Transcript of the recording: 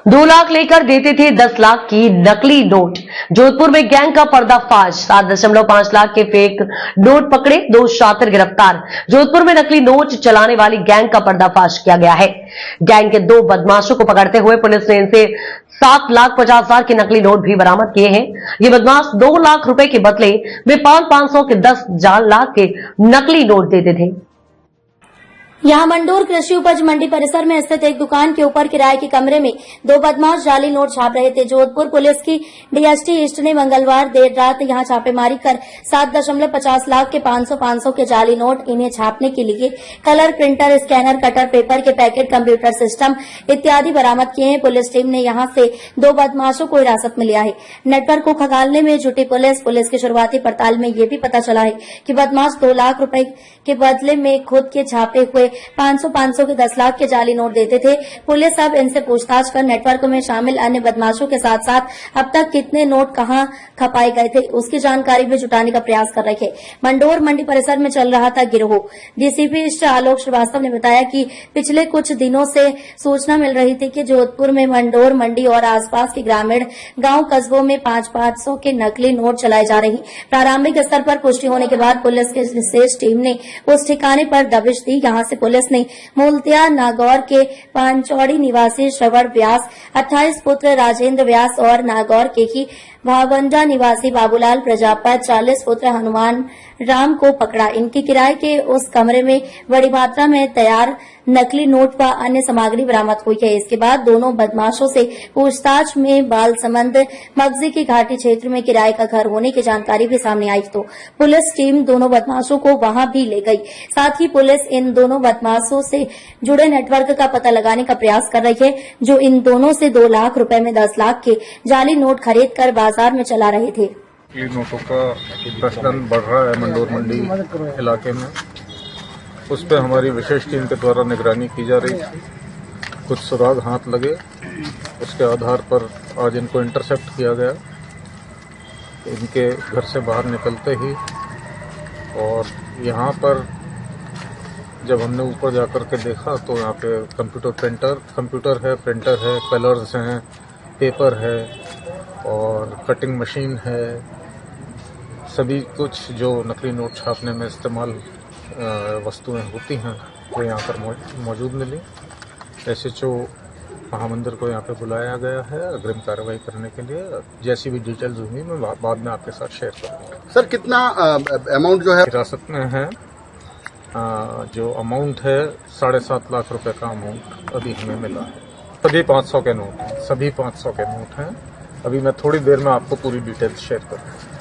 2 लाख लेकर देते थे 10 लाख की नकली नोट। जोधपुर में गैंग का पर्दाफाश। 7.5 लाख के फेक नोट पकड़े, 2 शातिर गिरफ्तार। जोधपुर में नकली नोट चलाने वाली गैंग का पर्दाफाश किया गया है। गैंग के 2 बदमाशों को पकड़ते हुए पुलिस ने इनसे 7,50,000 के नकली नोट भी बरामद किए हैं। ये बदमाश 2 लाख रुपए के बदले में 500 के 10 लाख के नकली नोट देते थे। यहाँ मंडोर कृषि उपज मंडी परिसर में स्थित एक दुकान के ऊपर किराए के कमरे में 2 बदमाश जाली नोट छाप रहे थे। जोधपुर पुलिस की डीएसटी ईस्ट ने मंगलवार देर रात यहाँ छापेमारी कर 7.50 लाख के 500 के जाली नोट इन्हें छापने के लिए colour printer, scanner, cutter, paper के पैकेट, कंप्यूटर सिस्टम इत्यादि बरामद किए हैं। पुलिस टीम ने यहाँ से 2 बदमाशों को हिरासत में लिया है। नेटवर्क को खंगालने में जुटी पुलिस की शुरुआती पड़ताल में ये भी पता चला है कि बदमाश 2 लाख रुपए के बदले में खुद के छापे हुए 500 के 10 लाख के जाली नोट देते थे। पुलिस अब इनसे पूछताछ कर नेटवर्क में शामिल अन्य बदमाशों के साथ साथ अब तक कितने नोट कहां खपाए गए थे उसकी जानकारी भी जुटाने का प्रयास कर रही है। मंडोर मंडी परिसर में चल रहा था गिरोह। डीसीपी ईस्ट आलोक श्रीवास्तव ने बताया कि पिछले कुछ दिनों से सूचना मिल रही थी कि जोधपुर में मंडोर मंडी और आसपास के ग्रामीण गांव कस्बों में 500 के नकली नोट चलाए जा रहे हैं। प्रारंभिक स्तर पर पुष्टि होने के बाद पुलिस की विशेष टीम ने उस ठिकाने पर दबिश दी। यहां से पुलिस ने मूलतिया नागौर के पांचौड़ी निवासी श्रवण व्यास, 28 पुत्र राजेंद्र व्यास और नागौर के ही भावंडा निवासी बाबूलाल प्रजापत, 40 पुत्र हनुमान राम को पकड़ा। इनके किराए के उस कमरे में बड़ी मात्रा में तैयार नकली नोट व अन्य सामग्री बरामद हुई है। इसके बाद दोनों बदमाशों से पूछताछ में बालसमंद मगजी की घाटी क्षेत्र में किराए का घर होने की जानकारी भी सामने आई, तो पुलिस टीम दोनों बदमाशों को वहां भी ले गई। साथ ही पुलिस इन दोनों बदमाशों से जुड़े नेटवर्क का पता लगाने का प्रयास कर रही है, जो इन दोनों से 2 लाख रुपए में 10 लाख के जाली नोट खरीद कर बाजार में चला रहे थे। ये नोटों का प्रचलन बढ़ रहा है मंडोर मंडी इलाके में। उस पर हमारी विशेष टीम के द्वारा निगरानी की जा रही थी। कुछ सुराग हाथ लगे, उसके आधार पर आज इनको इंटरसेप्ट किया गया। इनके घर से बाहर निकलते ही और यहाँ पर जब हमने ऊपर जाकर के देखा तो यहाँ पे कंप्यूटर है, प्रिंटर है, कलर्स हैं, पेपर है और कटिंग मशीन है। सभी कुछ जो नकली नोट छापने में इस्तेमाल वस्तुएं होती हैं वो यहाँ पर मौजूद मिली। एसएचओ महामंदिर को यहाँ पे बुलाया गया है अग्रिम कार्रवाई करने के लिए। जैसी भी डिटेल्स होंगी मैं बाद में आपके साथ शेयर करूँगा। सर कितना अमाउंट जो है हिरासत में है? जो अमाउंट है 7.5 लाख रुपए का अमाउंट अभी हमें मिला है। सभी 500 के नोट हैं, अभी मैं थोड़ी देर में आपको पूरी डिटेल्स शेयर करूँगा।